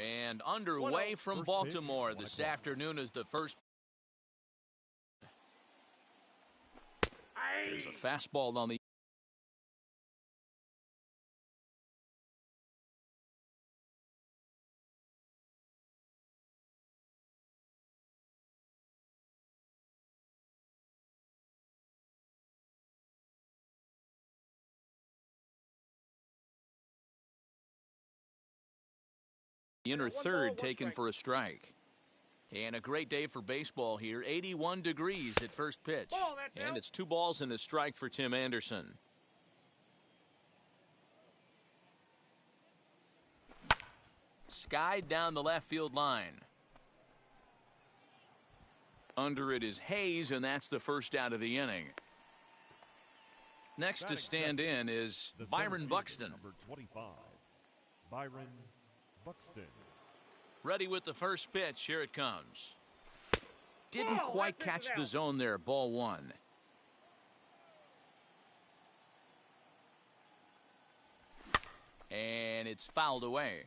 And underway from Baltimore this afternoon is the first. There's a fastball on the. Inner third taken for a strike. And a great day for baseball here. 81 degrees at first pitch. And it's 2 balls and a strike for Tim Anderson. Skied down the left field line. Under it is Hayes, and that's the first out of the inning. Next to stand in is Byron Buxton. Number 25, Byron Buxton. Ready with the first pitch. Here it comes. Didn't quite catch the zone there. Ball 1. And it's fouled away.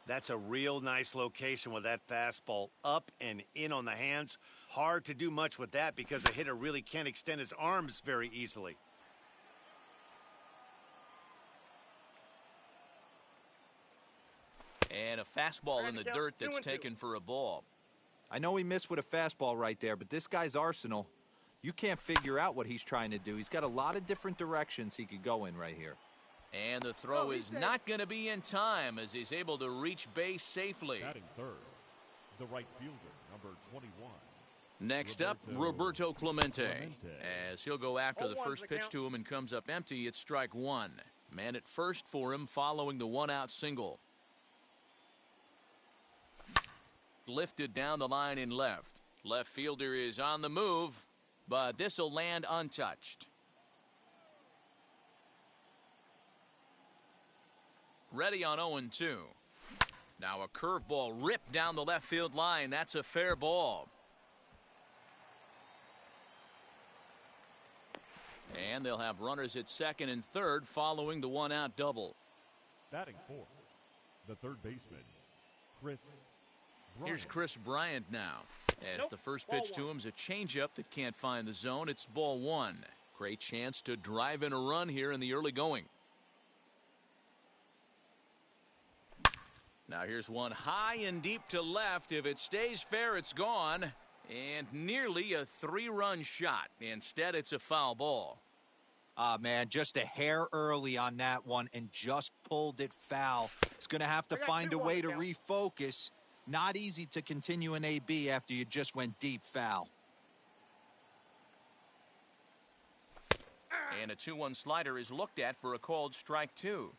That's a real nice location with that fastball up and in on the hands. Hard to do much with that because a hitter really can't extend his arms very easily. And a fastball in the dirt that's taken for a ball. I know he missed with a fastball right there, but this guy's arsenal, you can't figure out what he's trying to do. He's got a lot of different directions he could go in right here. And the throw is not going to be in time as he's able to reach base safely. Batting third, the right fielder, number 21. Next up, Roberto Clemente. As he'll go after the first pitch to him and comes up empty, it's strike 1. Man at first for him following the 1-out single. Lifted down the line in left. Left fielder is on the move, but this will land untouched. Ready on 0-2. Now a curveball ripped down the left field line. That's a fair ball. And they'll have runners at second and third following the 1-out double. Batting fourth, the third baseman, Chris Bryant. Here's Chris Bryant now. As the first pitch to him is a changeup that can't find the zone. It's ball 1. Great chance to drive in a run here in the early going. Now here's one high and deep to left. If it stays fair, it's gone. And nearly a 3-run shot. Instead, it's a foul ball. Man, just a hair early on that one and just pulled it foul. It's going to have to find a way to refocus. Not easy to continue an AB after you just went deep foul. And a 2-1 slider is looked at for a called strike 2.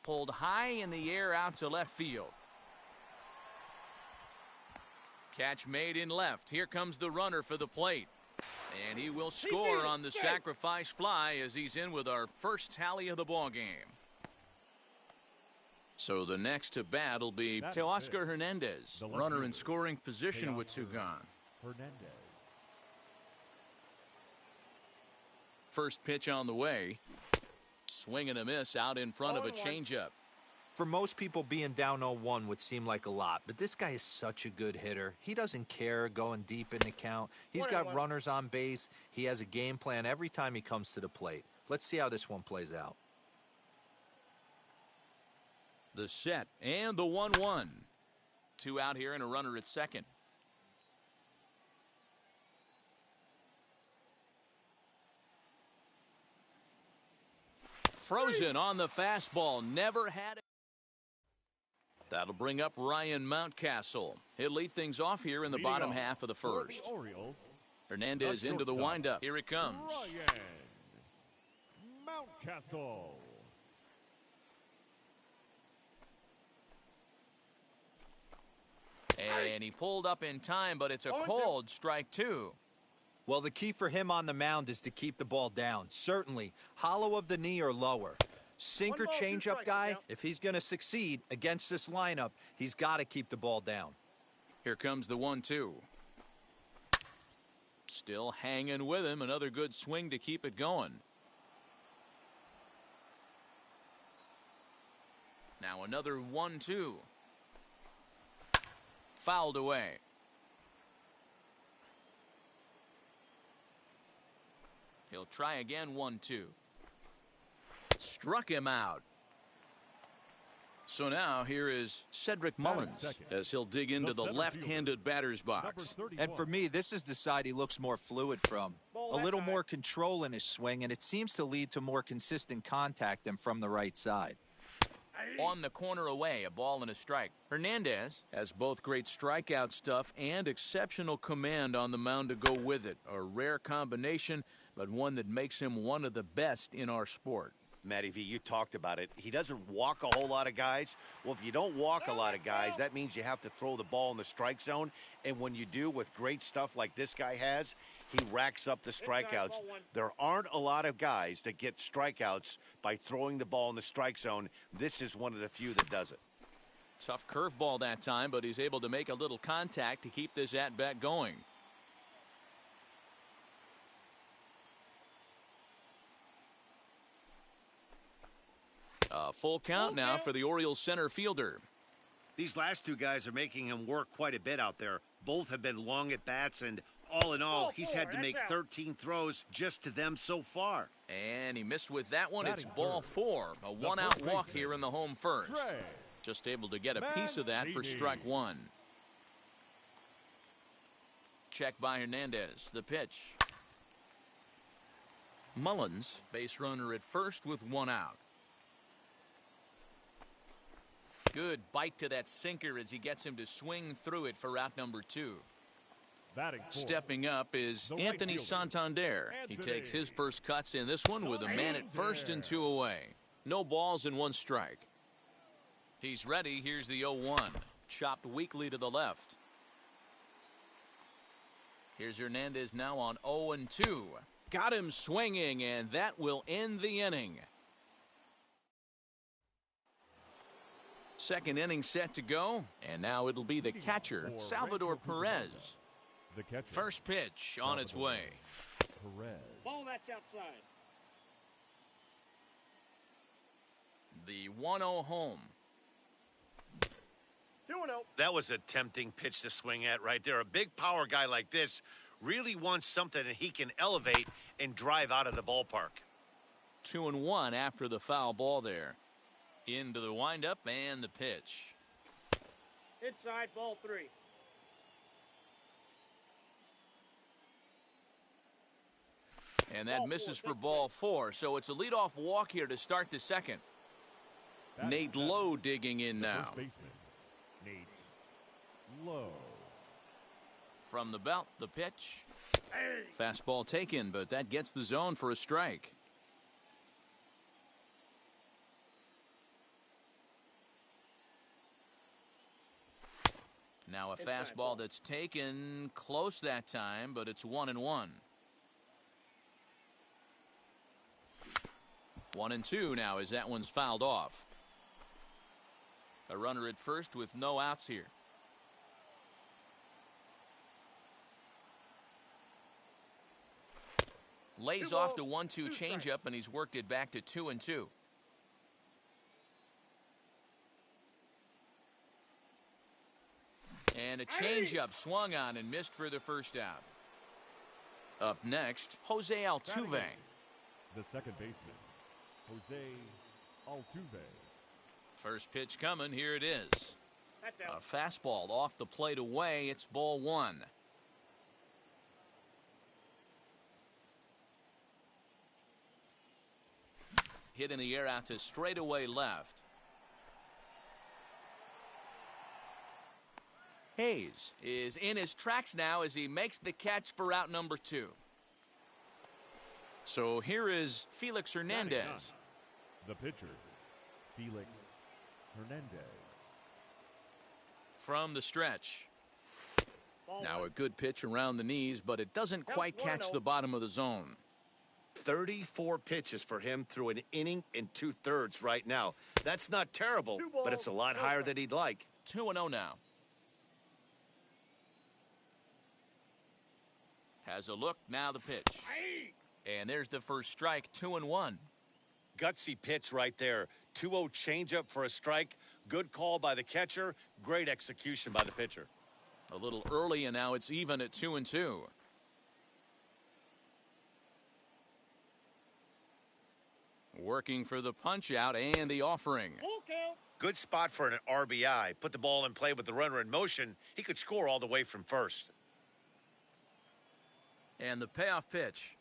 Pulled high in the air out to left field. Catch made in left. Here comes the runner for the plate. And he will score on the sacrifice fly as he's in with our first tally of the ball game. So the next to bat will be Teoscar Hernandez, runner in scoring position with 2 gone. Fernandez. First pitch on the way. Swing and a miss out in front of a changeup. For most people, being down 0-1 would seem like a lot, but this guy is such a good hitter. He doesn't care going deep in the count. He's got runners on base. He has a game plan every time he comes to the plate. Let's see how this one plays out. The set and the 1-1. 2 out here and a runner at second. Frozen on the fastball. Never had it. That'll bring up Ryan Mountcastle. He'll lead things off here in the bottom half of the first. Orioles, Hernandez into the windup. Here it comes. Ryan Mountcastle. And he pulled up in time, but it's a called strike 2. Well, the key for him on the mound is to keep the ball down. Certainly, hollow of the knee or lower. Sinker changeup guy, if he's going to succeed against this lineup, he's got to keep the ball down. Here comes the 1-2. Still hanging with him. Another good swing to keep it going. Now another 1-2. Fouled away. He'll try again. 1-2. Struck him out. So now here is Cedric Mullins as he'll dig into the left-handed batter's box. And for me, this is the side he looks more fluid from. A little more control in his swing, and it seems to lead to more consistent contact than from the right side. On the corner away, a ball and a strike. Fernandez has both great strikeout stuff and exceptional command on the mound to go with it. A rare combination, but one that makes him one of the best in our sport. Matty V, you talked about it. He doesn't walk a whole lot of guys. Well, if you don't walk a lot of guys, that means you have to throw the ball in the strike zone. And when you do, with great stuff like this guy has, he racks up the strikeouts. There aren't a lot of guys that get strikeouts by throwing the ball in the strike zone. This is one of the few that does it. Tough curveball that time, but he's able to make a little contact to keep this at-bat going. A full count now for the Orioles center fielder. These last two guys are making him work quite a bit out there. Both have been long at bats, and all in all, he's had to make 13 throws just to them so far. And he missed with that one. It's ball 4. A one-out walk here in the home first. Just able to get a piece of that for strike 1. Check by Hernandez. The pitch. Mullins, base runner at first with 1 out. Good bite to that sinker as he gets him to swing through it for out number 2. Stepping up is Anthony Santander. He takes his first cuts in this one with a man at first and 2 away. No balls and 1 strike. He's ready. Here's the 0-1. Chopped weakly to the left. Here's Hernandez now on 0-2. Got him swinging, and that will end the inning. Second inning set to go, and now it'll be the catcher, Salvador Perez. First pitch on its way. Ball that's outside. The 1-0 home. 2-0. That was a tempting pitch to swing at right there. A big power guy like this really wants something that he can elevate and drive out of the ballpark. 2-1 after the foul ball there. Into the windup and the pitch. Inside, ball 3. And that misses for ball 4. So it's a leadoff walk here to start the second. Nate Lowe digging in now. First baseman, Nate Lowe. From the belt, the pitch. Fastball taken, but that gets the zone for a strike. Now a fastball that's taken close that time, but it's 1-1. 1-2 now as that one's fouled off. A runner at first with no outs here. Lays off the 1-2 changeup, and he's worked it back to 2-2. And a changeup swung on and missed for the first out. Up next, Jose Altuve. The second baseman, Jose Altuve. First pitch coming. Here it is. A fastball off the plate away. It's ball 1. Hit in the air out to straightaway left. Hayes is in his tracks now as he makes the catch for out number 2. So here is Felix Hernandez. The pitcher, Felix Hernandez. From the stretch. Now a good pitch around the knees, but it doesn't quite catch the bottom of the zone. 34 pitches for him through an inning and 2/3 right now. That's not terrible, but it's a lot higher than he'd like. 2-0 now. Has a look, now the pitch. And there's the first strike, 2-1. Gutsy pitch right there. 2-0 changeup for a strike. Good call by the catcher. Great execution by the pitcher. A little early, and now it's even at 2-2. Working for the punch out and the offering. Good spot for an RBI. Put the ball in play with the runner in motion. He could score all the way from first. And the payoff pitch.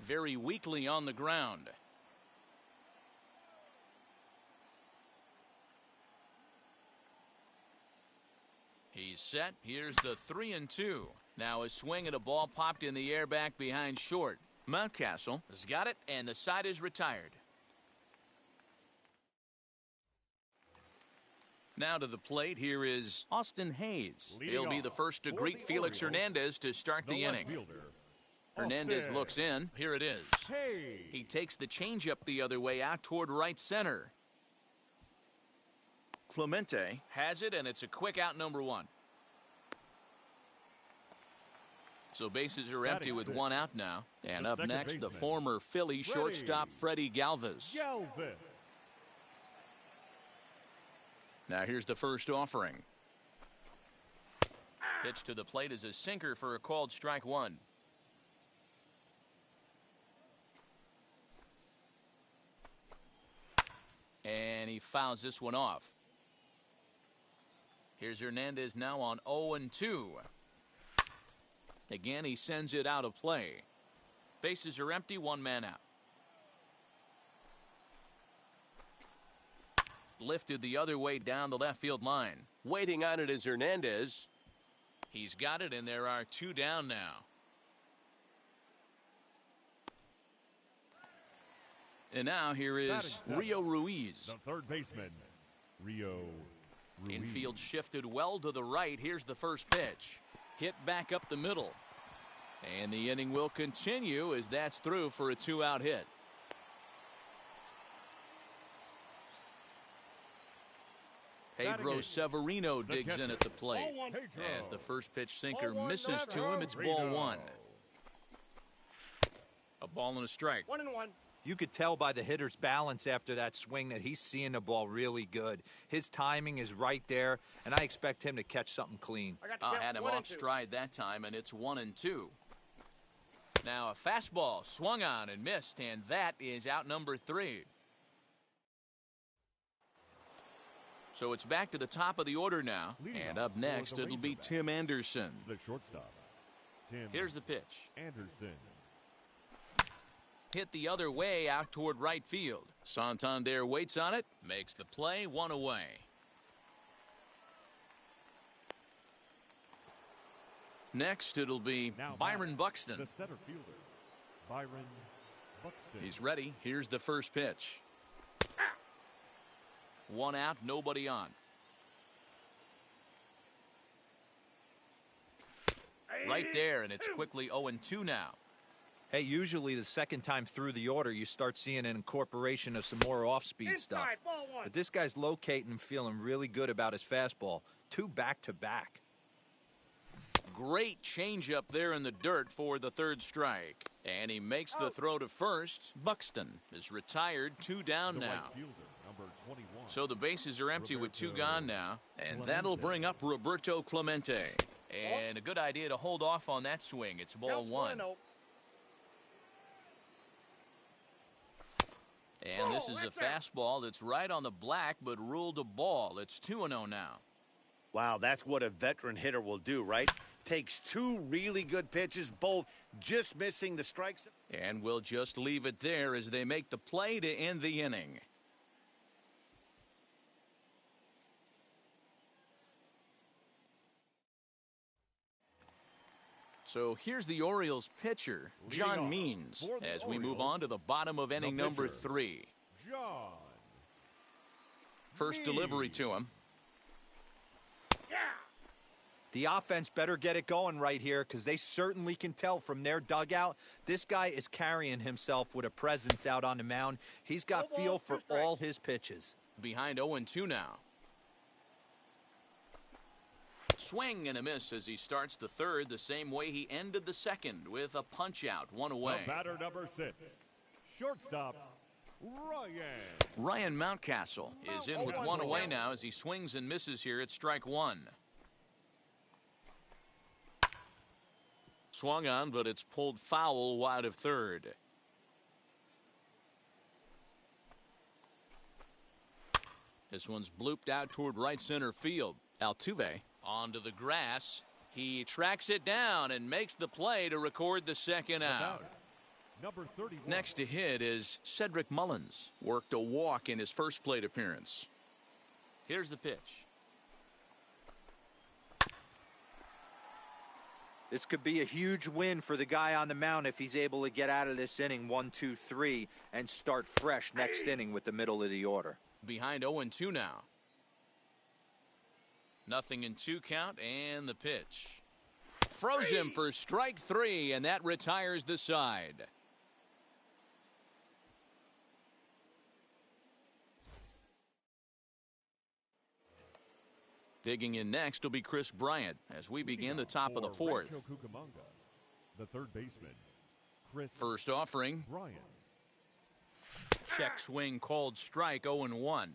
Very weakly on the ground. He's set. Here's the 3-2. Now a swing at a ball popped in the air back behind short. Mountcastle has got it, and the side is retired. Now to the plate, here is Austin Hayes. He'll be the first to greet Felix Hernandez to start the inning. Hernandez looks in. Here it is. He takes the changeup the other way out toward right center. Clemente has it, and it's a quick out, number 1. So bases are empty with 1 out now. And up next, the former Philly shortstop Freddie Galvis. Now here's the first offering. Pitch to the plate is a sinker for a called strike 1. And he fouls this one off. Here's Hernandez now on 0-2. Again, he sends it out of play. Bases are empty, 1 man out. Lifted the other way down the left field line. Waiting on it is Hernandez. He's got it, and there are 2 down now. And now here is Rio Ruiz. The third baseman, Rio Ruiz. Infield shifted well to the right. Here's the first pitch. Hit back up the middle. And the inning will continue as that's through for a 2-out hit. Pedro Severino digs in at the plate. As the first pitch sinker misses to him, it's ball 1. A ball and a strike. 1-1. You could tell by the hitter's balance after that swing that he's seeing the ball really good. His timing is right there, and I expect him to catch something clean. I had him off stride that time, and it's 1-2. Now a fastball swung on and missed, and that is out number 3. So it's back to the top of the order now, and up next it'll be Tim Anderson. The shortstop, Tim. Here's the pitch. Anderson. Hit the other way out toward right field. Santander waits on it, makes the play, 1 away. Next it'll be Byron Buxton. The center fielder, Byron Buxton. He's ready. Here's the first pitch. 1 out, nobody on. Right there, and it's quickly 0-2 now. Hey, usually the second time through the order, you start seeing an incorporation of some more off-speed stuff. But this guy's locating and feeling really good about his fastball. 2 back-to-back. Great changeup there in the dirt for the third strike. And he makes the throw to first. Buxton is retired, 2 down now. Right fielder, number 21. So the bases are empty with 2 gone now. And that'll bring up Roberto Clemente. And a good idea to hold off on that swing. It's ball 1. And this is a fastball that's right on the black, but ruled a ball. It's 2-0 now. Wow, that's what a veteran hitter will do, right? Takes 2 really good pitches, both just missing the strikes. And we'll just leave it there as they make the play to end the inning. So here's the Orioles pitcher, John Means, as we move on to the bottom of inning number 3. John. First delivery to him. The offense better get it going right here because they certainly can tell from their dugout. This guy is carrying himself with a presence out on the mound. He's got feel for all his pitches. Behind 0-2 now. Swing and a miss as he starts the third the same way he ended the second with a punch-out, one away. The batter number 6, shortstop, Ryan Mountcastle is in with one away now as he swings and misses here at strike one. Swung on, but it's pulled foul wide of third. This one's blooped out toward right center field. Altuve onto the grass. He tracks it down and makes the play to record the second out. Number 31. Next to hit is Cedric Mullins. Worked a walk in his first plate appearance. Here's the pitch. This could be a huge win for the guy on the mound if he's able to get out of this inning 1, 2, 3 and start fresh next inning with the middle of the order. Behind 0-2 now. 0-2 count and the pitch. Froze him for strike three, and that retires the side. Digging in next will be Chris Bryant as we begin the top of the fourth. The third baseman, Chris First offering. Bryant. Check swing called strike, 0-1.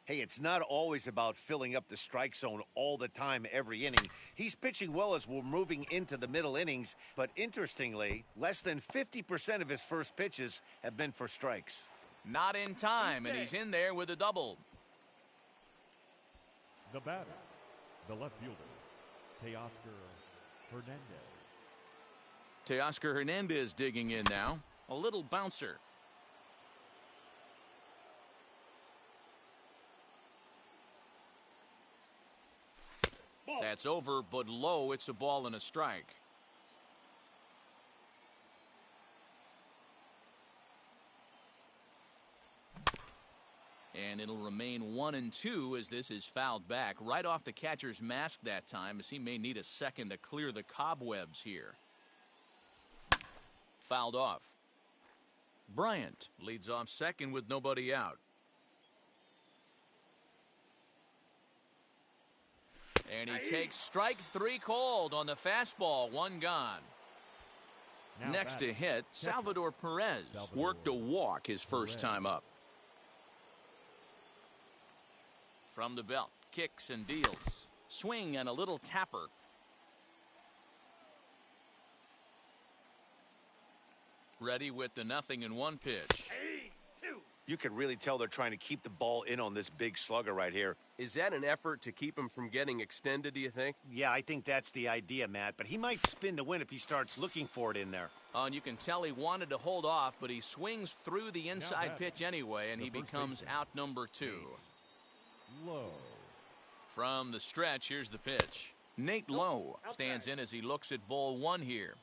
Hey, it's not always about filling up the strike zone all the time every inning. He's pitching well as we're moving into the middle innings, but interestingly, less than 50% of his first pitches have been for strikes. Not in time, and he's in there with a double. The batter, the left fielder, Teoscar Fernandez. Teoscar Hernandez digging in now. A little bouncer. That's over, but low. It's a ball and a strike. And it'll remain 1-2 as this is fouled back right off the catcher's mask that time, as he may need a second to clear the cobwebs here. Fouled off. Bryant leads off second with nobody out. And he takes strike three called on the fastball, one gone. Next to hit, Salvador Perez worked a walk his first time up. From the belt, kicks and deals. Swing and a little tapper. Ready with the 0-1 pitch. You can really tell they're trying to keep the ball in on this big slugger right here. Is that an effort to keep him from getting extended, do you think? Yeah, I think that's the idea, Matt, but he might spin to win if he starts looking for it in there. Oh, and you can tell he wanted to hold off, but he swings through the inside pitch anyway, and he becomes out number 2. Low. From the stretch, here's the pitch. Nate Lowe stands in as he looks at ball one here.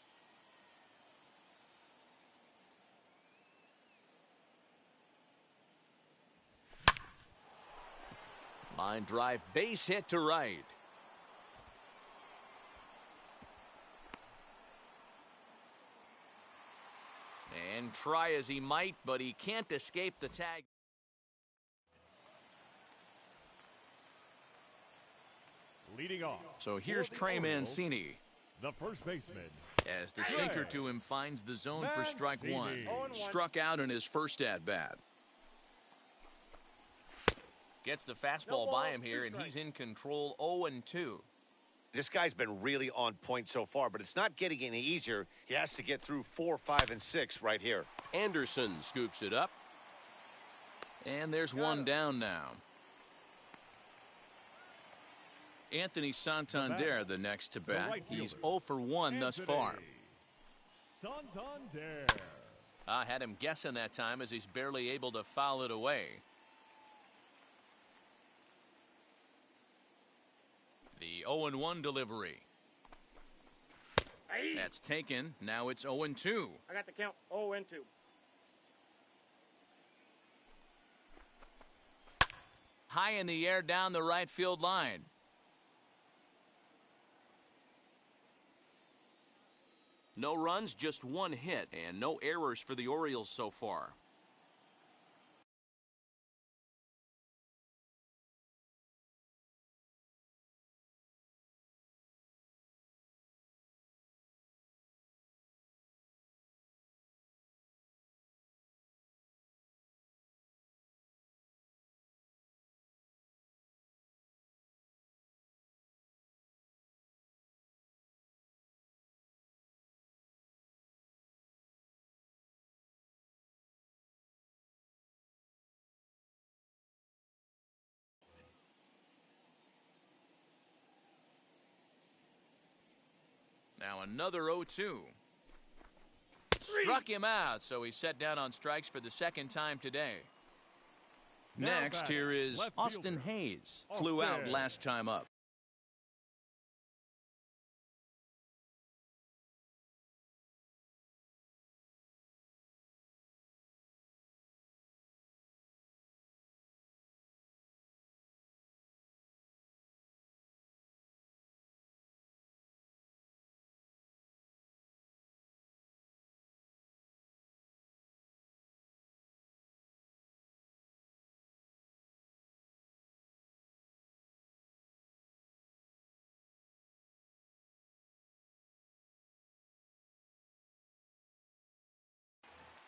Line drive, base hit to right. And try as he might, but he can't escape the tag. Leading off. So here's Trey Mancini. The first baseman. As the sinker to him finds the zone for strike one. Struck out in his first at-bat. Gets the fastball by him here, and he's in control 0-2. This guy's been really on point so far, but it's not getting any easier. He has to get through 4, 5, and 6 right here. Anderson scoops it up. And there's one down now. Anthony Santander, the next to bat. He's 0 for 1 thus far. Santander. I had him guessing that time as he's barely able to foul it away. The 0-1 delivery. That's taken. Now it's 0-2. I got the count 0-2. High in the air down the right field line. No runs, just one hit, and no errors for the Orioles so far. Now another 0-2. Struck him out, so he's set down on strikes for the second time today. Next, here is Austin Hayes. Flew out last time up.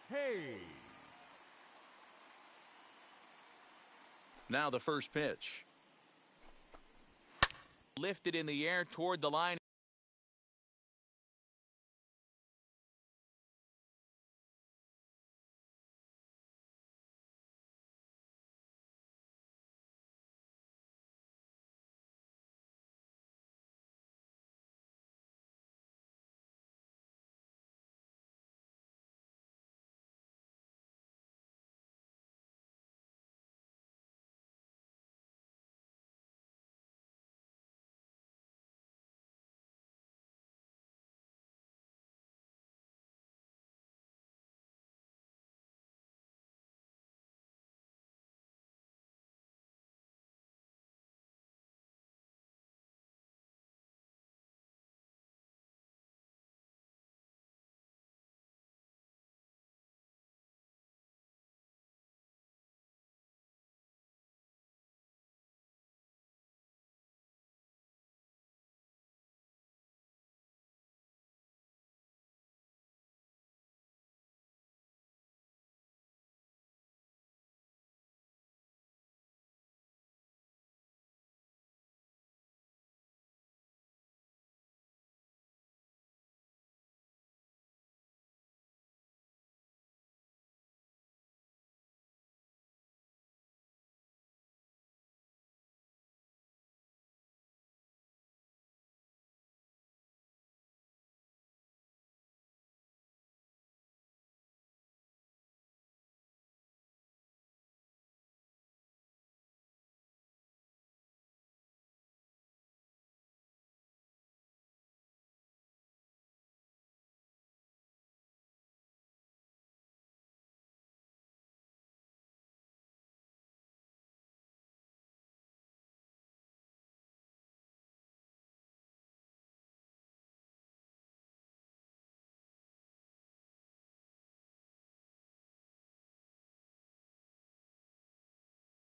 Hey. Now the first pitch. Lifted in the air toward the line.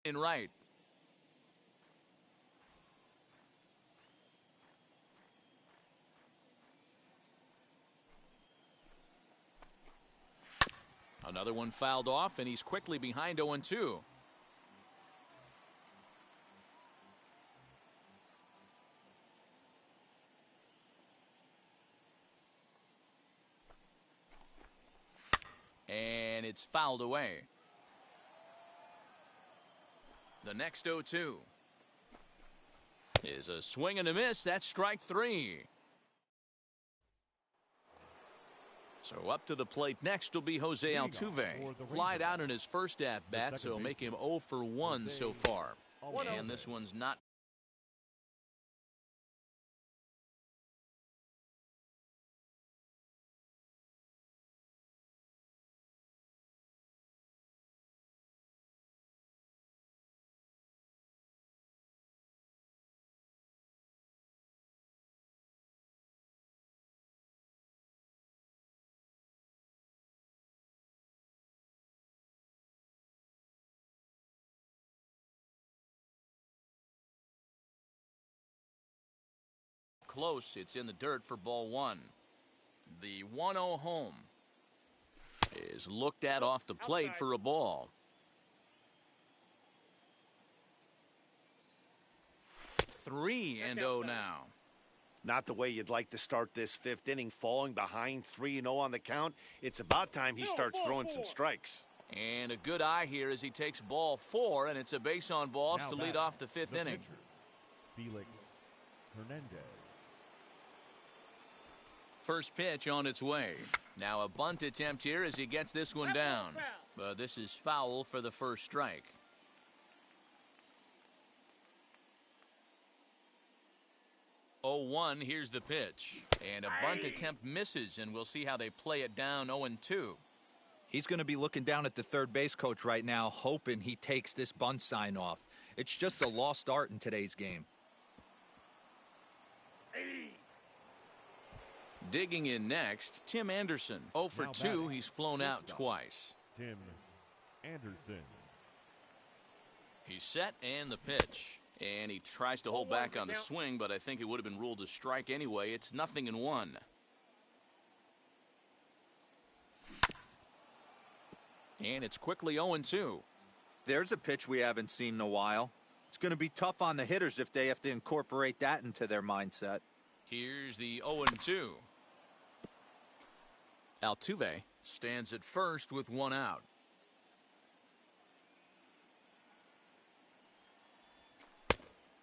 In right. Another one fouled off, and he's quickly behind 0-2. And it's fouled away. The next 0-2 is a swing and a miss. That's strike 3. So up to the plate next will be Jose Altuve. Flied out in his first at-bat, so make him 0 for 1 so far. And this one's not. Close. It's in the dirt for ball 1. The 1-0 home is looked at off the plate for a ball. 3-0 now. Not the way you'd like to start this 5th inning, falling behind 3-0 on the count. It's about time he starts throwing some strikes. And a good eye here as he takes ball 4, and it's a base on balls to lead off the 5th inning. Felix Fernandez. First pitch on its way. Now a bunt attempt here as he gets this one down. But this is foul for the first strike. Oh, 1, here's the pitch. And a bunt attempt misses, and we'll see how they play it down 0-2. He's going to be looking down at the third base coach right now, hoping he takes this bunt sign off. It's just a lost art in today's game. Digging in next, Tim Anderson. 0 for 2, he's flown out twice. Tim Anderson. He's set, and the pitch. And he tries to hold back on the swing, but I think it would have been ruled a strike anyway. It's 0-1. And it's quickly 0-2. There's a pitch we haven't seen in a while. It's going to be tough on the hitters if they have to incorporate that into their mindset. Here's the 0-2. Altuve stands at first with one out.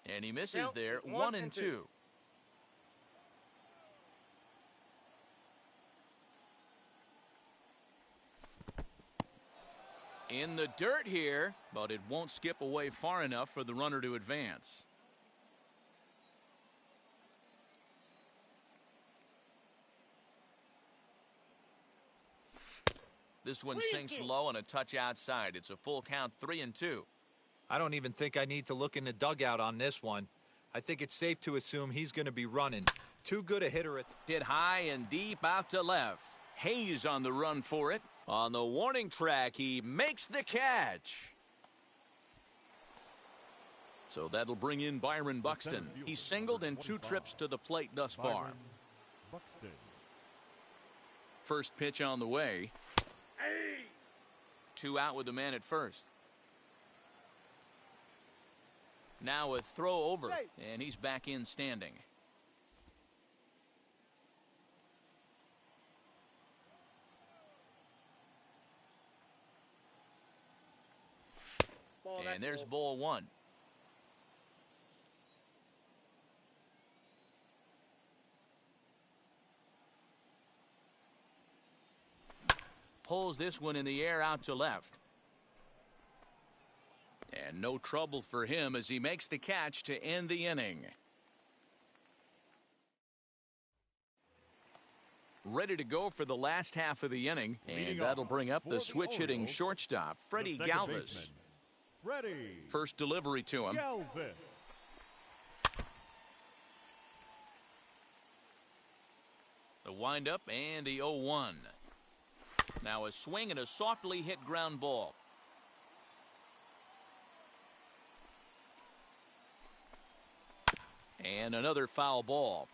And he misses there, 1-2. In the dirt here, but it won't skip away far enough for the runner to advance. This one sinks low and a touch outside. It's a full count, 3-2. I don't even think I need to look in the dugout on this one. I think it's safe to assume he's going to be running. Too good a hitter at... Hit high and deep out to left. Hayes on the run for it. On the warning track, he makes the catch. So that'll bring in Byron Buxton. He's singled in 2 trips to the plate thus far. Buxton. First pitch on the way. 2 out with the man at first. Now a throw over, and he's back in standing. And there's ball 1. Pulls this one in the air out to left. And no trouble for him as he makes the catch to end the inning. Ready to go for the last half of the inning. And that'll bring up the switch-hitting shortstop, Freddie Galvis. First delivery to him. The windup and the 0-1. Now a swing and a softly hit ground ball. And another foul ball.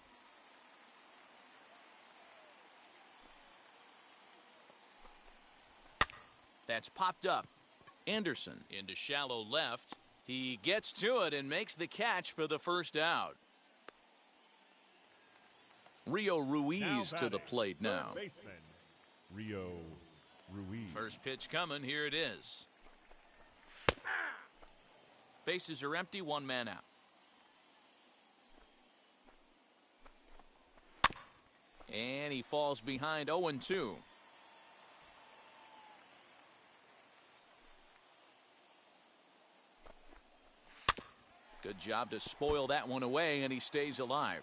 That's popped up. Anderson into shallow left. He gets to it and makes the catch for the first out. Rio Ruiz to the plate now. Rio Ruiz. First pitch coming. Here it is. Bases are empty. 1 man out. And he falls behind 0-2. Good job to spoil that one away, and he stays alive.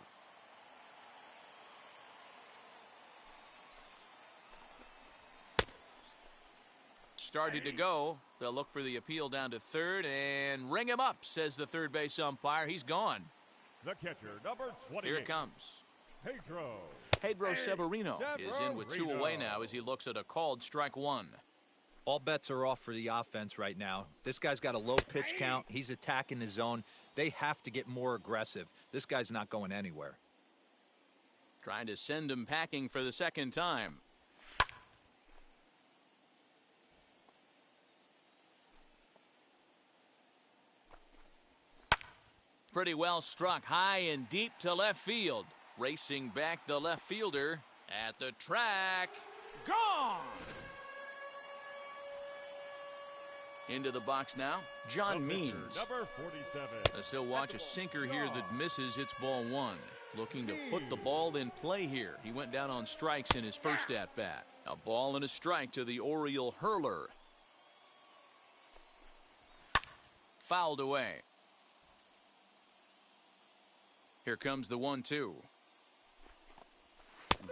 Started to go. They'll look for the appeal down to third and ring him up, says the third base umpire. He's gone. The catcher, number 28. Here it comes. Pedro Severino is in with 2 away now as he looks at a called strike 1. All bets are off for the offense right now. This guy's got a low pitch count. He's attacking the zone. They have to get more aggressive. This guy's not going anywhere. Trying to send him packing for the second time. Pretty well struck high and deep to left field. Racing back the left fielder at the track. Gone! Into the box now, John Means. Number 47. As he'll watch a sinker here that misses. It's ball 1. Looking to put the ball in play here. He went down on strikes in his first at-bat. A ball and a strike to the Oriole hurler. Fouled away. Here comes the 1-2.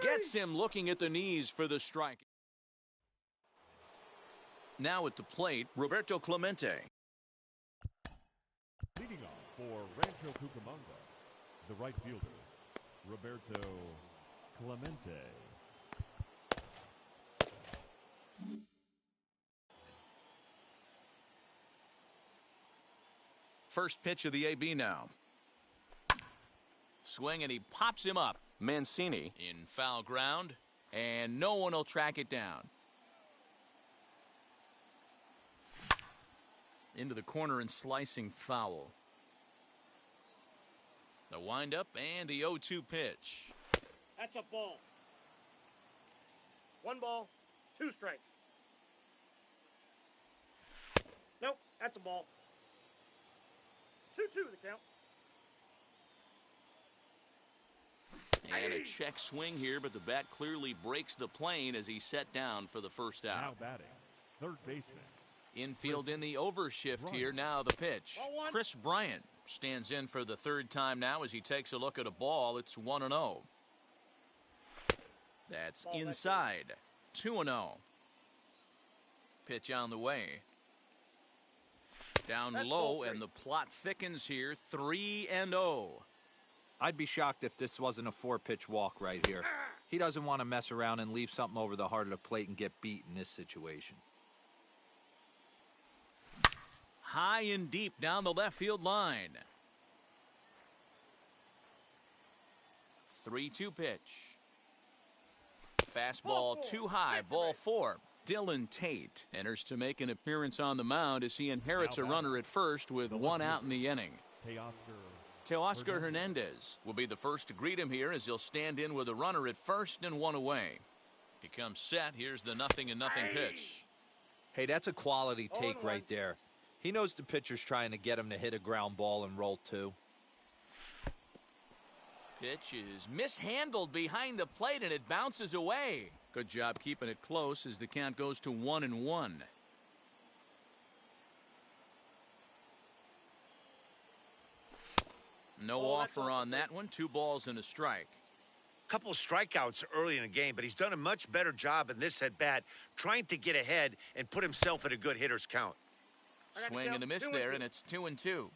Gets him looking at the knees for the strike. Now at the plate, Roberto Clemente. Leading off for Rancho Cucamonga, the right fielder, Roberto Clemente. First pitch of the AB now. Swing and he pops him up. Mancini in foul ground, and no one will track it down. Into the corner and slicing foul. The windup and the 0-2 pitch. That's a ball. 1 ball, 2 strikes. Nope, that's a ball. 2-2 the count. And a check swing here, but the bat clearly breaks the plane as he's set down for the first out. Now batting, third baseman. Infield in the overshift here. Now the pitch. Chris Bryant stands in for the third time now as he takes a look at a ball. It's 1-0. That's inside. 2-0. Pitch on the way. Down low, and the plot thickens here. 3-0. I'd be shocked if this wasn't a 4-pitch walk right here. He doesn't want to mess around and leave something over the heart of the plate and get beat in this situation. High and deep down the left field line. 3-2 pitch. Fastball too high. Ball 4. Dylan Tate enters to make an appearance on the mound as he inherits a runner at first with 1 out in the inning. Teoscar Hernandez will be the first to greet him here as he'll stand in with a runner at first and 1 away. He comes set. Here's the 0-0 pitch. Hey, that's a quality take right there. He knows the pitcher's trying to get him to hit a ground ball and roll 2. Pitch is mishandled behind the plate and it bounces away. Good job keeping it close as the count goes to 1-1. No offer on that one. 2 balls and a strike. Couple of strikeouts early in the game, but he's done a much better job in this at-bat trying to get ahead and put himself at a good hitter's count. Swing and a miss there, and it's 2-2.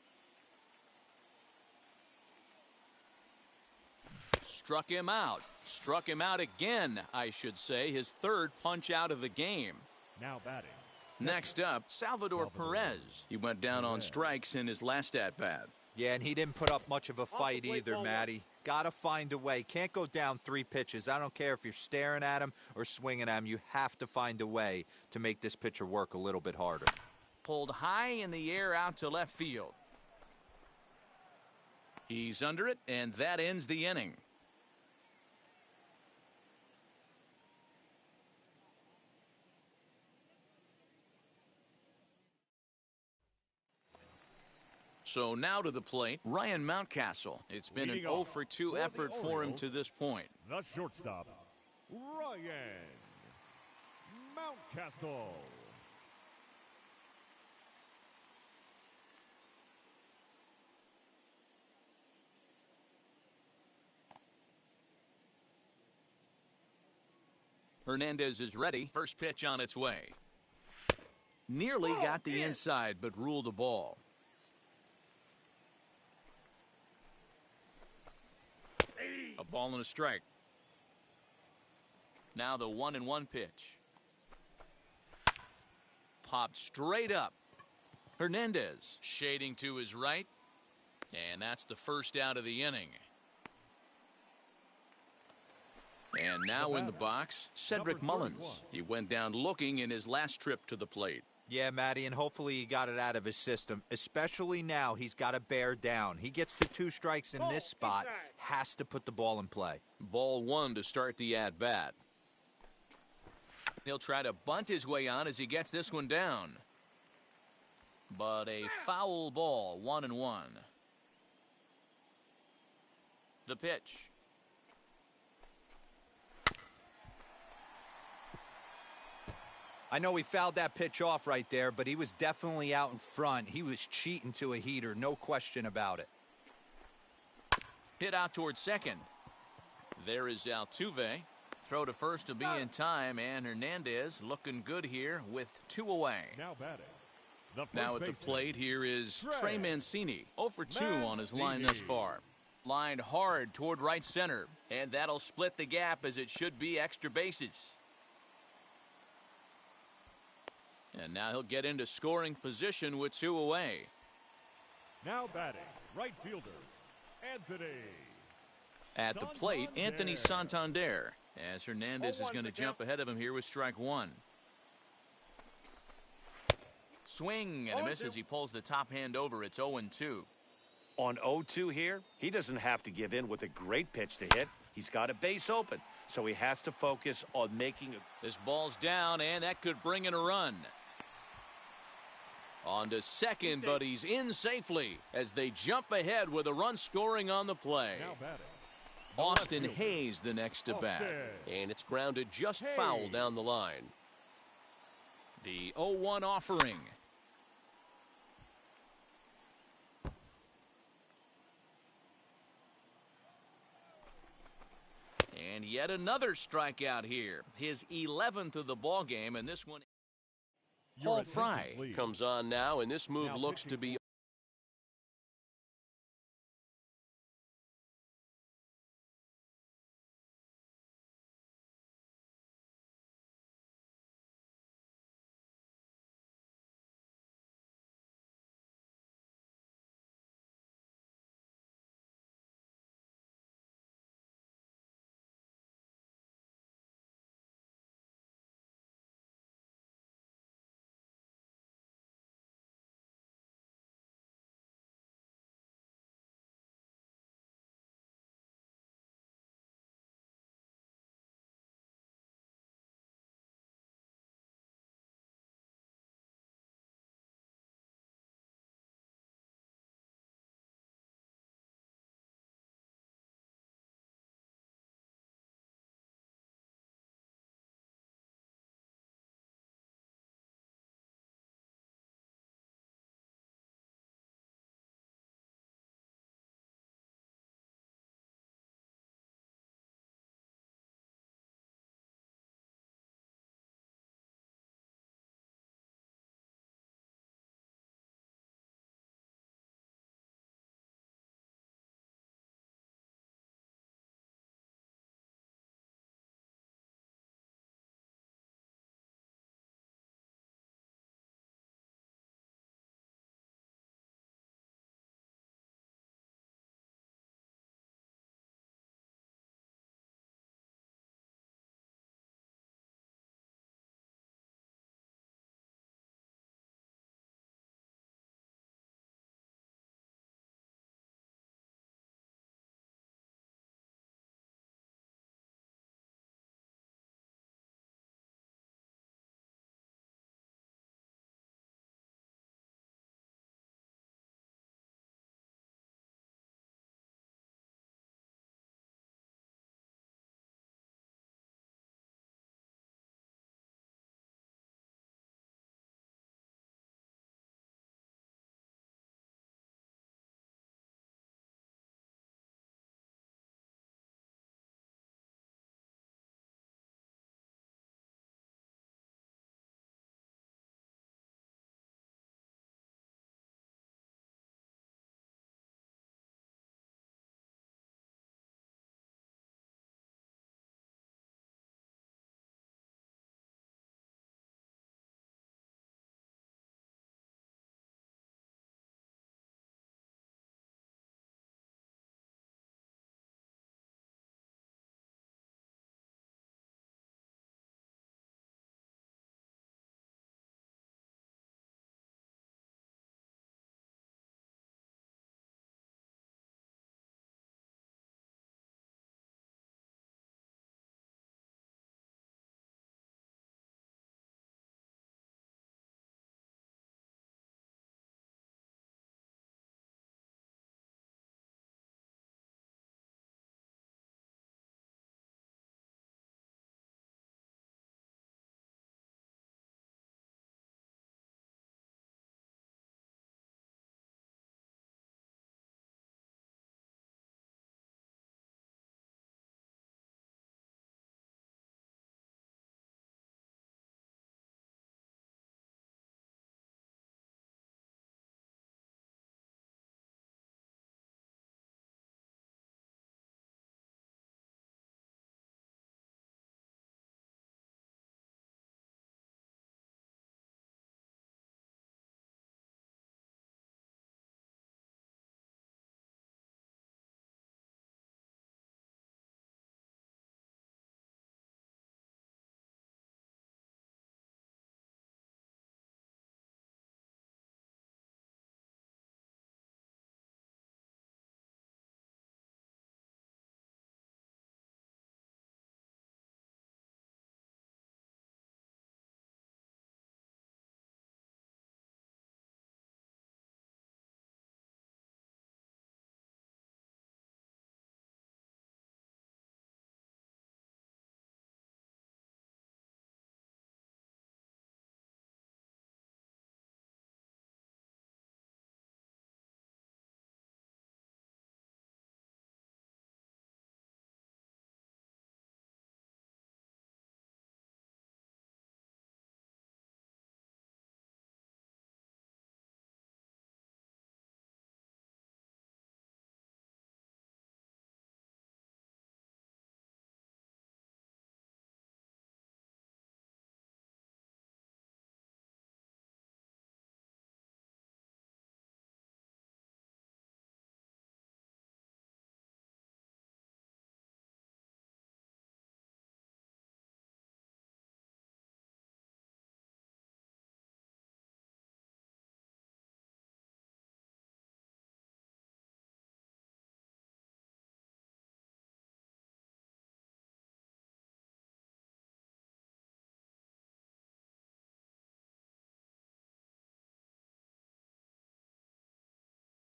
Struck him out. Struck him out again, I should say. His 3rd punch out of the game. Now batting. Next up, Salvador Perez. He went down on strikes in his last at-bat. Yeah, and he didn't put up much of a fight either, Matty. Gotta find a way. Can't go down 3 pitches. I don't care if you're staring at him or swinging at him. You have to find a way to make this pitcher work a little bit harder. Pulled high in the air out to left field. He's under it, and that ends the inning. So now to the plate, Ryan Mountcastle. It's been an 0-for-2 effort for him to this point. The shortstop, Ryan Mountcastle. Fernandez is ready. First pitch on its way. Nearly got the inside, but ruled a ball. A ball and a strike. Now the 1-1 pitch. Popped straight up. Hernandez shading to his right. And that's the first out of the inning. And now in the box, Cedric Mullins. He went down looking in his last trip to the plate. Yeah, Matty, and hopefully he got it out of his system. Especially now, he's got to bear down. He gets the 2 strikes in this spot, has to put the ball in play. Ball 1 to start the at-bat. He'll try to bunt his way on as he gets this one down. But a foul ball, 1-1. The pitch. I know he fouled that pitch off right there, but he was definitely out in front. He was cheating to a heater, no question about it. Hit out towards second. There is Altuve. Throw to first to be in time, and Fernandez looking good here with 2 away. Now batting. Now at the plate here is Trey Mancini. 0 for 2 on his line thus far. Lined hard toward right center, and that'll split the gap as it should be extra bases. And now he'll get into scoring position with 2 away. Now batting, right fielder, Anthony. At the plate, Anthony Santander, as Fernandez is going to jump ahead of him here with strike 1. Swing and a miss as he pulls the top hand over. It's 0-2. On 0-2 here, he doesn't have to give in with a great pitch to hit. He's got a base open, so he has to focus on making it. This ball's down, and that could bring in a run. On to second, but he's in safely as they jump ahead with a run scoring on the play. Now batting. Austin Hayes the next to bat. And it's grounded just foul down the line. The 0-1 offering. And yet another strikeout here. His 11th of the ball game, and this one. Paul Fry Comes on now, and this move looks to be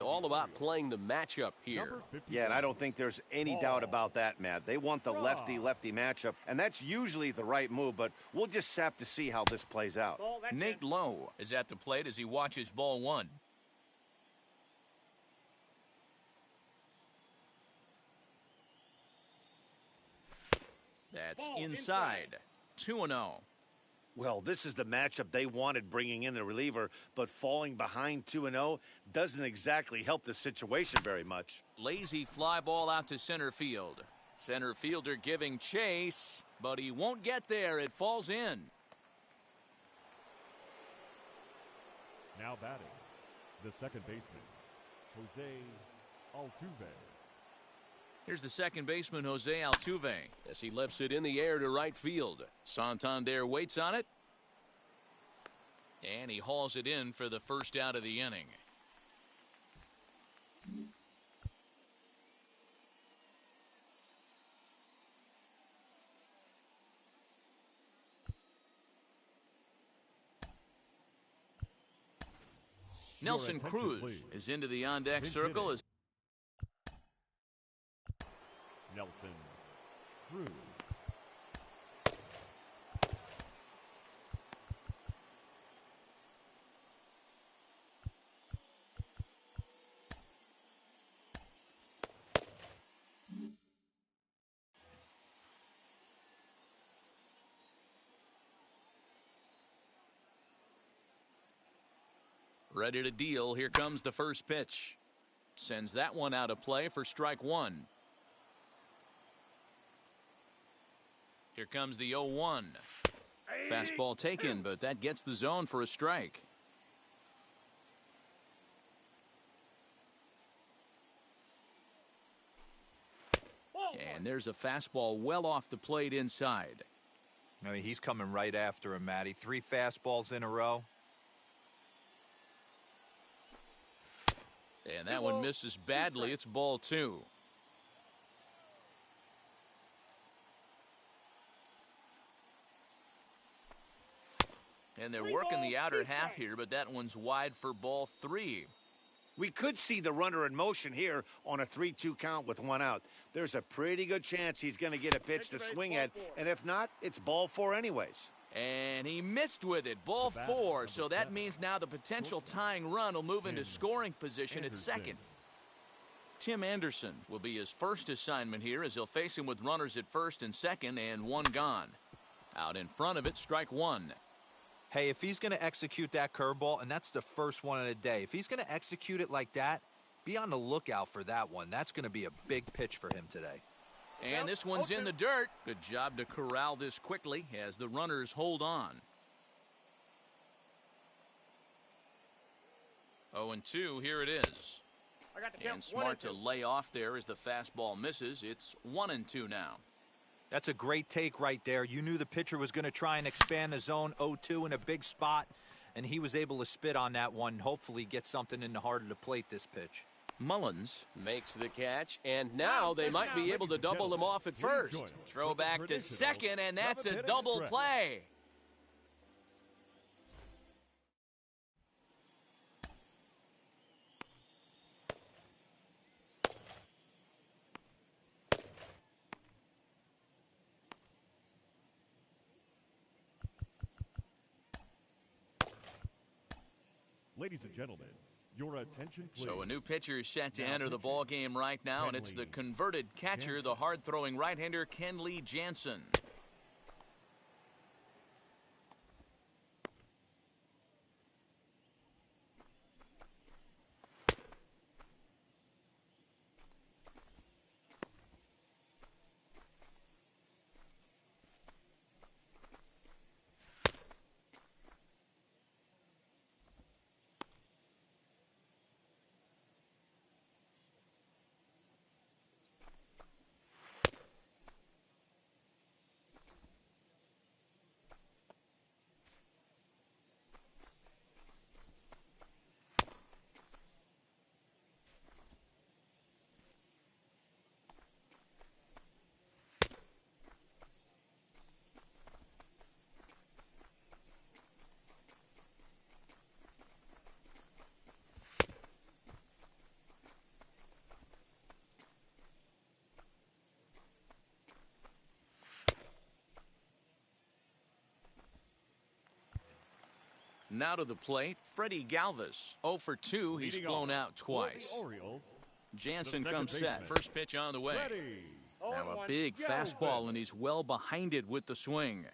All about playing the matchup here. Yeah, and I don't think there's any doubt about that, Matt. They want the lefty-lefty matchup, and that's usually the right move, but we'll just have to see how this plays out. Nate Lowe is at the plate as he watches ball one. That's inside. 2-0. Well, this is the matchup they wanted, bringing in the reliever, but falling behind 2-0 doesn't exactly help the situation very much. Lazy fly ball out to center field. Center fielder giving chase, but he won't get there. It falls in. Now batting, the second baseman, Jose Altuve. Here's the second baseman, Jose Altuve, as he lifts it in the air to right field. Santander waits on it, and he hauls it in for the first out of the inning. Nelson Cruz is into the on-deck circle as Nelson Cruz. ready to deal. Here comes the first pitch. Sends that one out of play for strike one. Here comes the 0-1. Fastball taken, but that gets the zone for a strike. And there's a fastball well off the plate inside. I mean, he's coming right after him, Matty. 3 fastballs in a row. And that one misses badly. It's ball 2. And they're working the outer half here, but that one's wide for ball 3. We could see the runner in motion here on a 3-2 count with 1 out. There's a pretty good chance he's going to get a pitch to swing at, and if not, it's ball 4 anyways. And he missed with it. Ball 4, so that means now the potential tying run will move into scoring position at second. Tim Anderson will be his first assignment here as he'll face him with runners at first and second and 1 gone. Out in front of it, strike 1. Hey, if he's going to execute that curveball, and that's the first one of the day, if he's going to execute it like that, be on the lookout for that one. That's going to be a big pitch for him today. And this one's in the dirt. Good job to corral this quickly as the runners hold on. 0-2, here it is. And smart to lay off there as the fastball misses. It's 1-2 now. That's a great take right there. You knew the pitcher was going to try and expand the zone. 0-2 in a big spot, and he was able to spit on that one. Hopefully get something in the heart of the plate this pitch. Mullins makes the catch, and now they might be able to double him off at first. Throw back to second, and that's a double play. Ladies and gentlemen, your attention, please. So a new pitcher is set to enter the ball game right now, and it's the converted catcher, the hard-throwing right-hander Kenley Jansen. Now to the plate, Freddie Galvis. 0 for 2. He's flown out twice. Orioles, Jansen the comes second set. baseman, First pitch on the way. Freddie. Now a big fastball, and he's well behind it with the swing.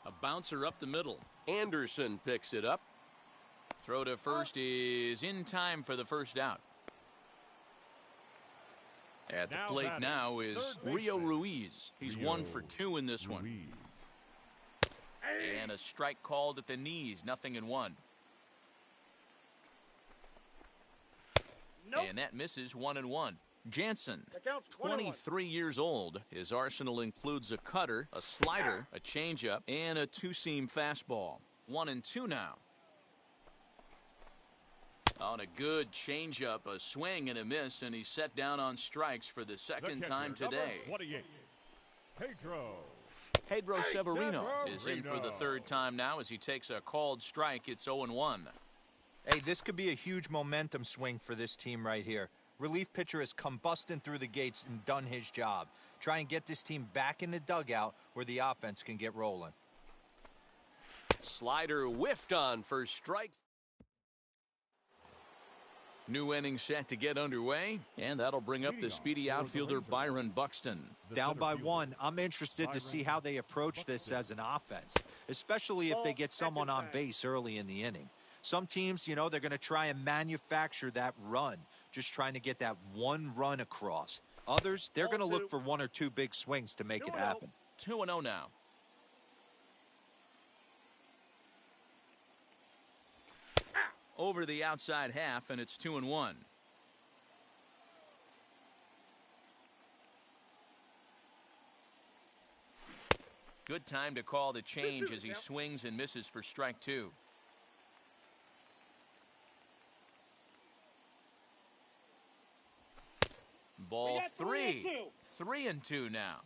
A bouncer up the middle. Anderson picks it up. Throw to first is in time for the first out. At the plate now is Rio Ruiz. He's 1 for 2 in this one. And a strike called at the knees. 0-1. Nope. And that misses 1-1. Jansen, That counts 23 years old. His arsenal includes a cutter, a slider, a changeup, and a two-seam fastball. 1-2 now. On a good changeup, a swing and a miss, and he's set down on strikes for the second time today. 28, Pedro Severino is in for the third time now as he takes a called strike. It's 0-1. Hey, this could be a huge momentum swing for this team right here. Relief pitcher has come busting through the gates and done his job. Try and get this team back in the dugout where the offense can get rolling. Slider whiffed on for strike. New inning set to get underway, and that'll bring up the speedy outfielder Byron Buxton. Down by 1, I'm interested to see how they approach this as an offense, especially if they get someone on base early in the inning. Some teams, you know, they're going to try and manufacture that run, just trying to get that one run across. Others, they're going to look for 1 or 2 big swings to make it happen. 2-0 now. Over the outside half, and it's 2-1. Good time to call the change as he swings and misses for strike 2. Ball 3. 3-2 now.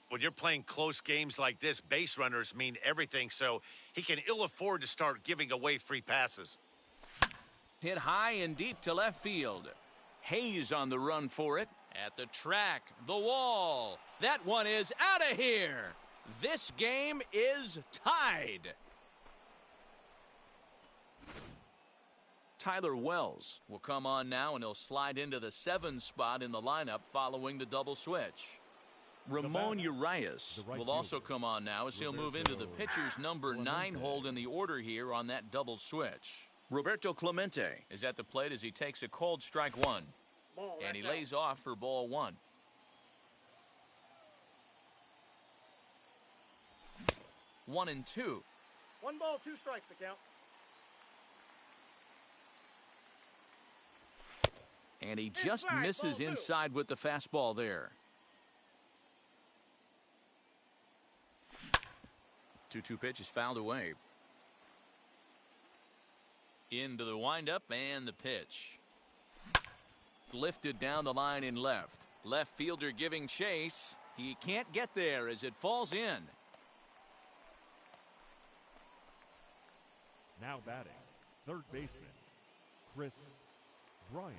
When you're playing close games like this, base runners mean everything, so he can ill afford to start giving away free passes. Hit high and deep to left field. Hayes on the run for it. At the track, the wall. That one is out of here. This game is tied. Tyler Wells will come on now, and he'll slide into the 7 spot in the lineup following the double switch. Ramon Urias will also come on now as he'll move into the pitcher's number 9 hold in the order here on that double switch. Roberto Clemente is at the plate as he takes a cold strike 1. And he lays off for ball 1. One and 2. 1 ball, 2 strikes to count. And he just misses inside with the fastball there. 2-2 pitch is fouled away. Into the windup and the pitch. Lifted down the line in left. Left fielder giving chase. He can't get there as it falls in. Now batting, third baseman, Chris Bryant.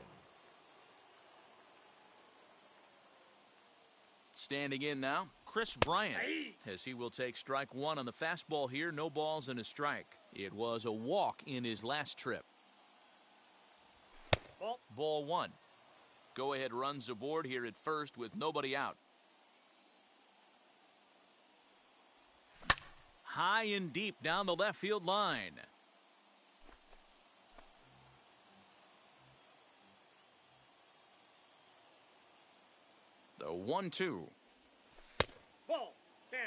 Standing in now, Chris Bryant, as he will take strike 1 on the fastball here. No balls and a strike. It was a walk in his last trip. Ball 1. Go ahead runs aboard here at first with nobody out. High and deep down the left field line. The 1-2. Ball down.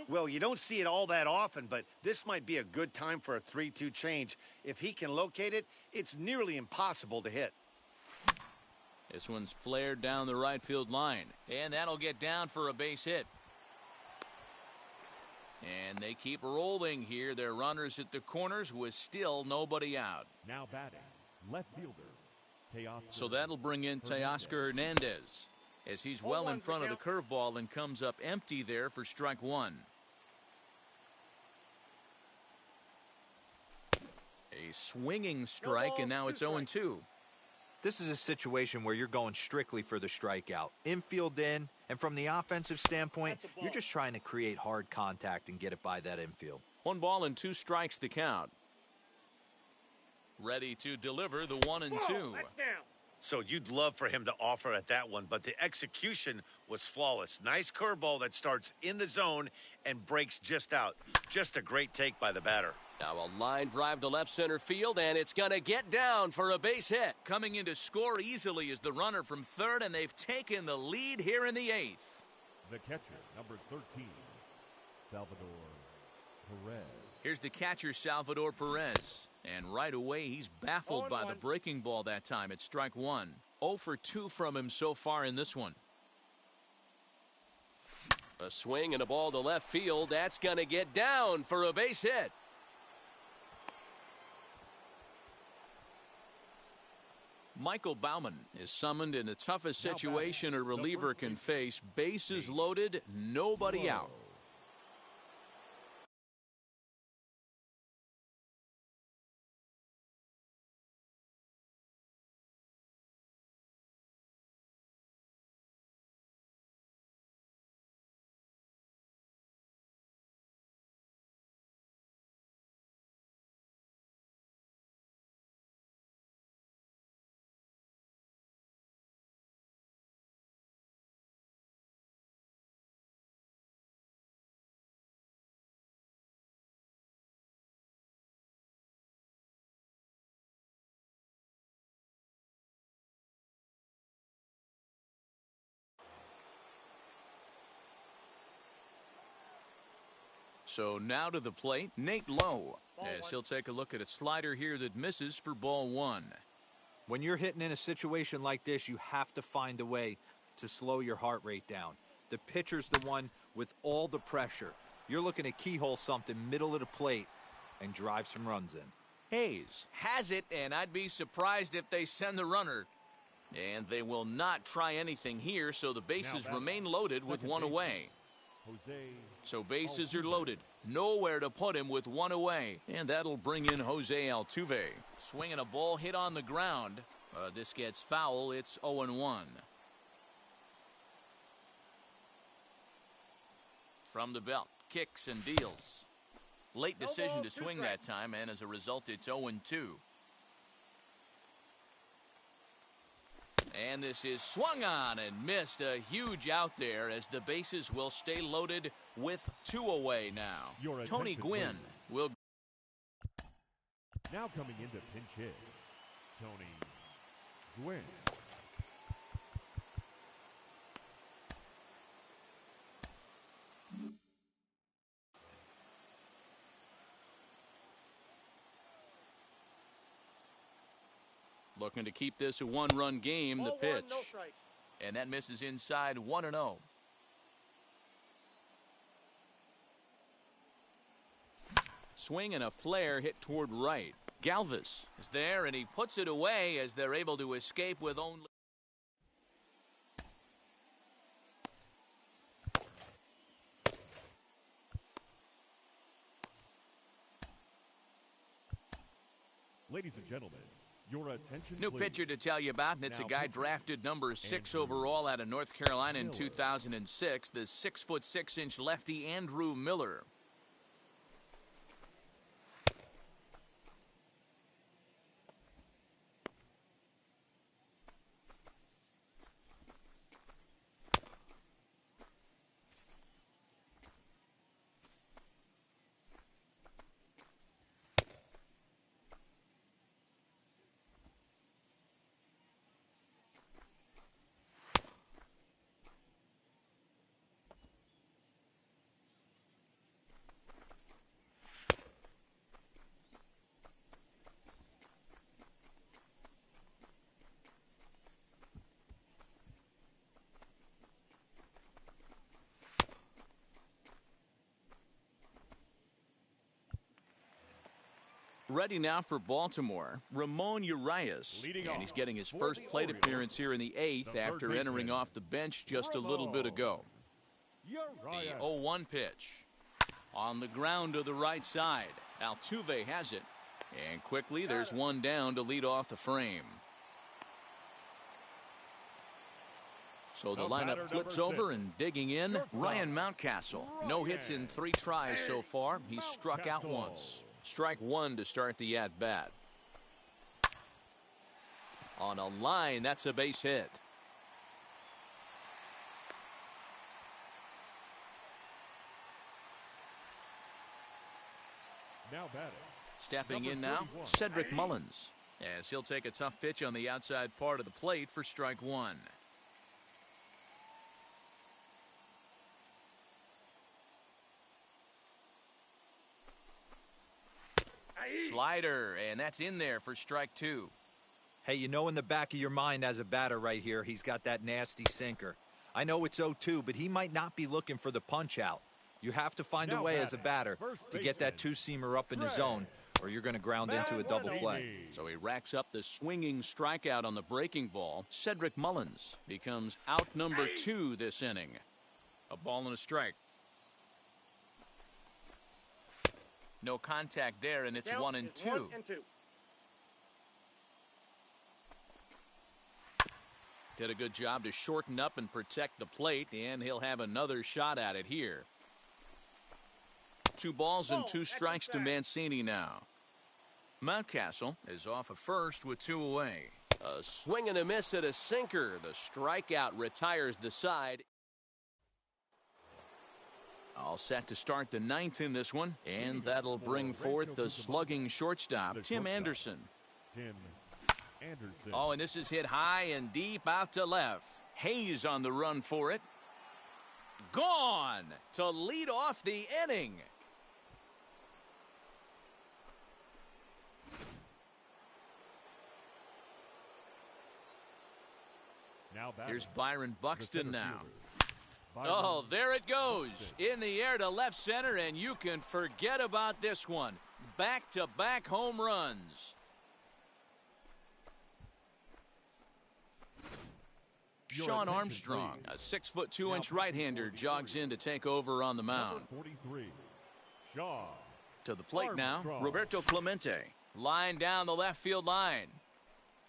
Well, you don't see it all that often, but this might be a good time for a 3-2 change. If he can locate it, it's nearly impossible to hit. This one's flared down the right field line, and that'll get down for a base hit. And they keep rolling here. Their runners at the corners with still nobody out. Now batting, left fielder, Teoscar. So that'll bring in Teoscar Hernandez, as he's well in front of the curveball and comes up empty there for strike 1. A swinging strike, and now it's 0-2. This is a situation where you're going strictly for the strikeout. Infield in, and from the offensive standpoint, you're just trying to create hard contact and get it by that infield. 1 ball and 2 strikes to count. Ready to deliver the 1-2. So you'd love for him to offer at that one, but the execution was flawless. Nice curveball that starts in the zone and breaks just out. Just a great take by the batter. Now a line drive to left center field, and it's going to get down for a base hit. Coming in to score easily is the runner from third, and they've taken the lead here in the 8th. The catcher, number 13, Salvador Perez. Here's the catcher, Salvador Perez. And right away, he's baffled by the breaking ball that time. It's strike 1. 0 for 2 from him so far in this one. A swing and a ball to left field. That's going to get down for a base hit. Michael Baumann is summoned in the toughest situation a reliever can face. Bases loaded, nobody out. So now to the plate, Nate Lowe, as he'll take a look at a slider here that misses for ball 1. When you're hitting in a situation like this, you have to find a way to slow your heart rate down. The pitcher's the one with all the pressure. You're looking to keyhole something middle of the plate and drive some runs in. Hayes has it, and I'd be surprised if they send the runner. And they will not try anything here, so the bases remain loaded with 1 away. So bases are loaded. Nowhere to put him with 1 away. And that'll bring in Jose Altuve. Swinging a ball hit on the ground. This gets foul. It's 0-1. From the belt. Kicks and deals. Late decision to swing that time, and as a result, it's 0-2. And this is swung on and missed. A huge out there as the bases will stay loaded with 2 away now. Tony Gwynn will. Now coming into pinch hit, Tony Gwynn. Looking to keep this a 1-run game. The pitch. No strike. And that misses inside. 1-0. Swing and a flare hit toward right. Galvis is there, and he puts it away as they're able to escape with only. Ladies and gentlemen, your attention, New please. pitcher to tell you about, and it's a guy drafted number 6 overall out of North Carolina in 2006, the 6'6" lefty Andrew Miller. Ready now for Baltimore, Ramon Urias. And he's getting his first plate appearance here in the 8th after entering off the bench just a little bit ago. The 0-1 pitch. On the ground to the right side. Altuve has it. And quickly there's one down to lead off the frame. So the lineup flips over, and digging in, Ryan Mountcastle. No hits in 3 tries so far. He's struck out once. Strike 1 to start the at-bat. On a line, that's a base hit. Now batting. Stepping in now, Cedric Mullins, as he'll take a tough pitch on the outside part of the plate for strike 1. Slider, and that's in there for strike 2. Hey, you know in the back of your mind as a batter right here, he's got that nasty sinker. I know it's 0-2, but he might not be looking for the punch out. You have to find a way as a batter to get that two-seamer up in the zone, or you're going to ground into a double play. So he racks up the swinging strikeout on the breaking ball. Cedric Mullins becomes out number 2 this inning. A ball and a strike. No contact there, and it's 1-2. Did a good job to shorten up and protect the plate, and he'll have another shot at it here. 2 balls and 2 strikes to Mancini now. Mountcastle is off of first with 2 away. A swing and a miss at a sinker. The strikeout retires the side. All set to start the 9th in this one, and that'll bring forth the slugging shortstop, Tim Anderson. Oh, and this is hit high and deep out to left. Hayes on the run for it. Gone to lead off the inning. Here's Byron Buxton now. Oh, there it goes. In the air to left center, and you can forget about this one. Back-to-back home runs. Sean Armstrong, a 6'2" right-hander, jogs in to take over on the mound. To the plate now, Roberto Clemente. Line down the left field line.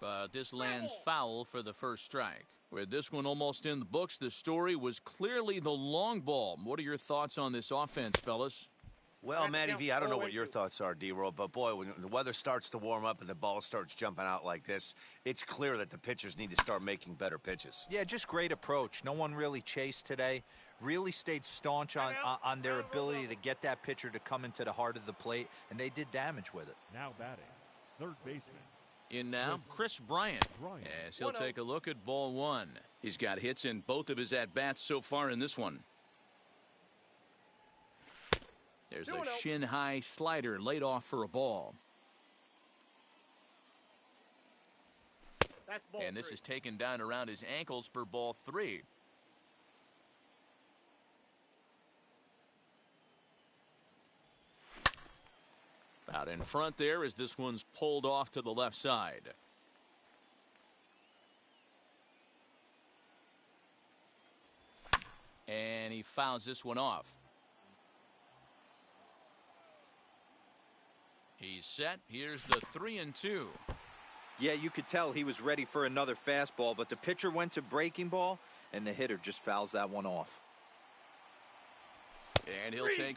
But this lands foul for the first strike. With this one almost in the books, the story was clearly the long ball. What are your thoughts on this offense, fellas? Well, Matty V, I don't know what your thoughts are, D-Roll, but boy, when the weather starts to warm up and the ball starts jumping out like this, it's clear that the pitchers need to start making better pitches. Yeah, just great approach. No one really chased today. Really stayed staunch on their ability to get that pitcher to come into the heart of the plate, and they did damage with it. Now batting, third baseman. In now, Chris Bryant, as he'll take a look at ball 1. He's got hits in both of his at-bats so far in this one. There's a shin-high slider laid off for a ball. And this is taken down around his ankles for ball 3. Out in front there as this one's pulled off to the left side. And he fouls this one off. He's set. Here's the 3-2. Yeah, you could tell he was ready for another fastball, but the pitcher went to breaking ball, and the hitter just fouls that one off. And he'll take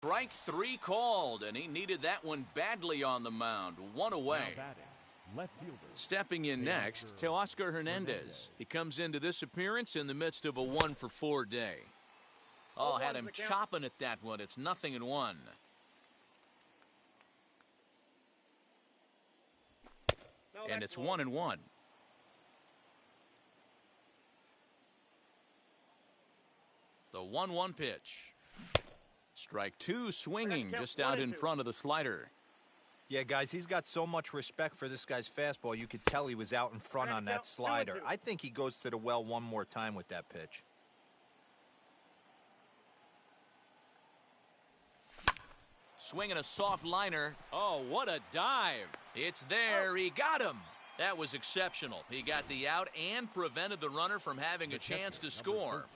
Strike 3 called, and he needed that one badly on the mound. One away. Left fielder. Stepping in next, Teoscar Hernandez. He comes into this appearance in the midst of a 1-for-4 day. Oh, had him chopping at that one. It's 0-1. And it's 1-1. The 1-1 pitch. Strike 2 swinging just out in front of the slider. Yeah, guys, he's got so much respect for this guy's fastball. You could tell he was out in front on that slider. I think he goes to the well one more time with that pitch. Swinging a soft liner. Oh, what a dive. It's there. He got him. That was exceptional. He got the out and prevented the runner from having a chance to score.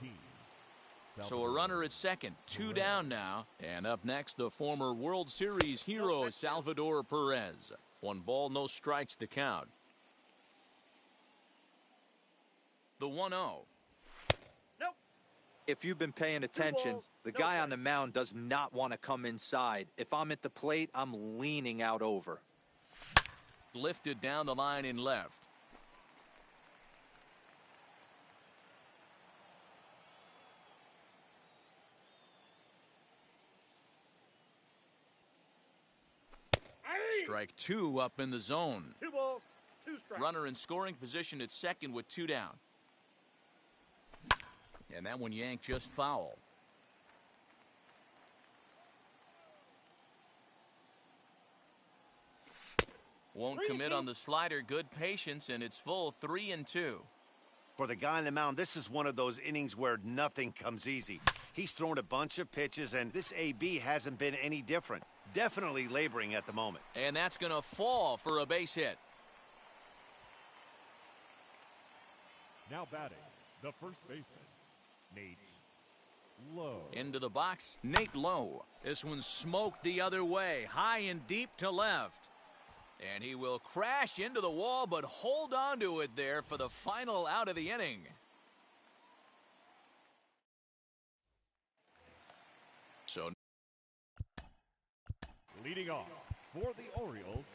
So a runner at second, 2 down now. And up next, the former World Series hero, Salvador Perez. 1 ball, no strikes the count. The 1-0. Nope. If you've been paying attention, the guy on the mound does not want to come inside. If I'm at the plate, I'm leaning out over. Lifted down the line in left. Strike 2 up in the zone. 2 balls, 2 strikes. Runner in scoring position at second with 2 down. And that one yanked just foul. Won't commit on the slider. Good patience, and it's full 3-2. For the guy on the mound, this is one of those innings where nothing comes easy. He's thrown a bunch of pitches, and this AB hasn't been any different. Definitely laboring at the moment. And that's going to fall for a base hit. Now batting, the first baseman, Nate Lowe. Into the box, Nate Lowe. This one's smoked the other way, high and deep to left. And he will crash into the wall, but hold on to it there for the final out of the inning. So leading off for the Orioles,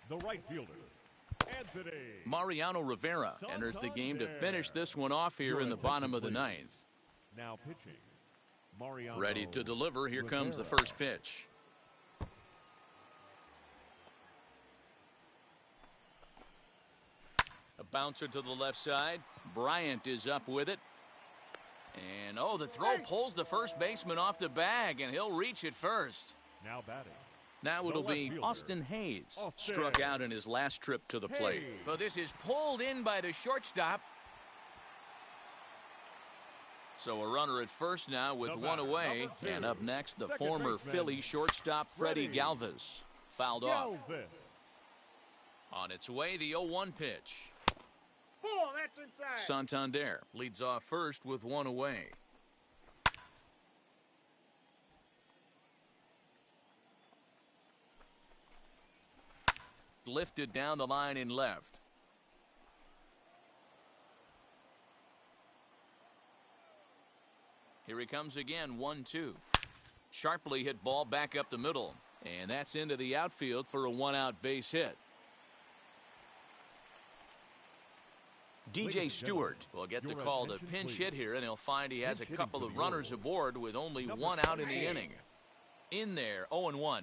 the right fielder, Anthony Mariano Rivera enters the game to finish this one off here in the bottom of the 9th. Now pitching, Mariano Ready to deliver. Here Rivera. comes the first pitch. A bouncer to the left side. Bryant is up with it. And, oh, the throw pulls the first baseman off the bag, and he'll reach it first. Now batting. Now it'll be Austin Hayes. Struck out in his last trip to the plate. But this is pulled in by the shortstop. So a runner at first now with 1 away. And up next, the former Philly shortstop Freddie Galvis. Fouled off. On its way, the 0-1 pitch. Oh, that's inside. Santander leads off first with 1 away. Lifted down the line in left. Here he comes again, 1-2. Sharply hit ball back up the middle. And that's into the outfield for a 1-out base hit. DJ Stewart will get the call to pinch hit here, and he'll find he has a couple of runners aboard with only 1 out in the inning. In there, 0-1.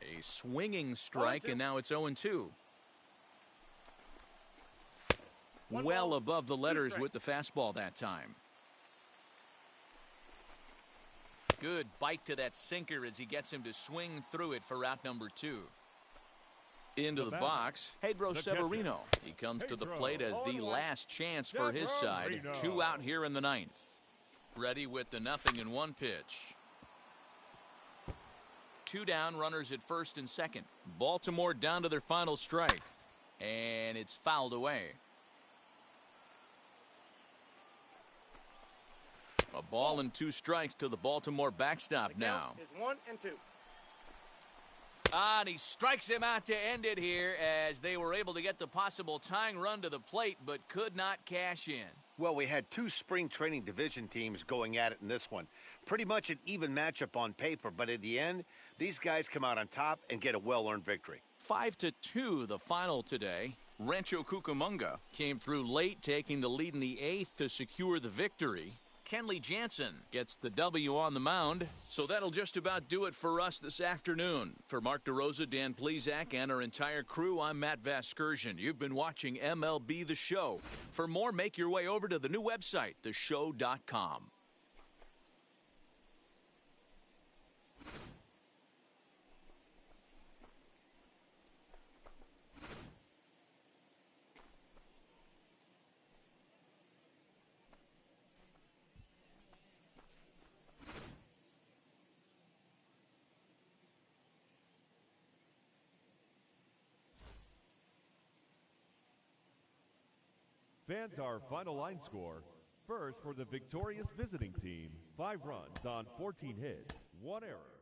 A swinging strike, and now it's 0-2. Well above the letters with the fastball that time. Good bite to that sinker as he gets him to swing through it for out number 2. Into the box, Pedro Severino. He comes to the plate as the last chance for his side. 2 out here in the 9th. Ready with the 0-1 pitch. 2 down, runners at first and second. Baltimore down to their final strike. And it's fouled away. A ball and 2 strikes to the Baltimore backstop now. Is 1 and 2. And he strikes him out to end it here as they were able to get the possible tying run to the plate but could not cash in. Well, we had two spring training division teams going at it in this one. Pretty much an even matchup on paper, but at the end, these guys come out on top and get a well-earned victory. 5-2 the final today. Rancho Cucamonga came through late, taking the lead in the 8th to secure the victory. Kenley Jansen gets the W on the mound. So that'll just about do it for us this afternoon. For Mark DeRosa, Dan Plesac, and our entire crew, I'm Matt Vasgersian. You've been watching MLB The Show. For more, make your way over to the new website, theshow.com. Fans, our final line score. First, for the victorious visiting team, 5 runs on 14 hits, 1 error.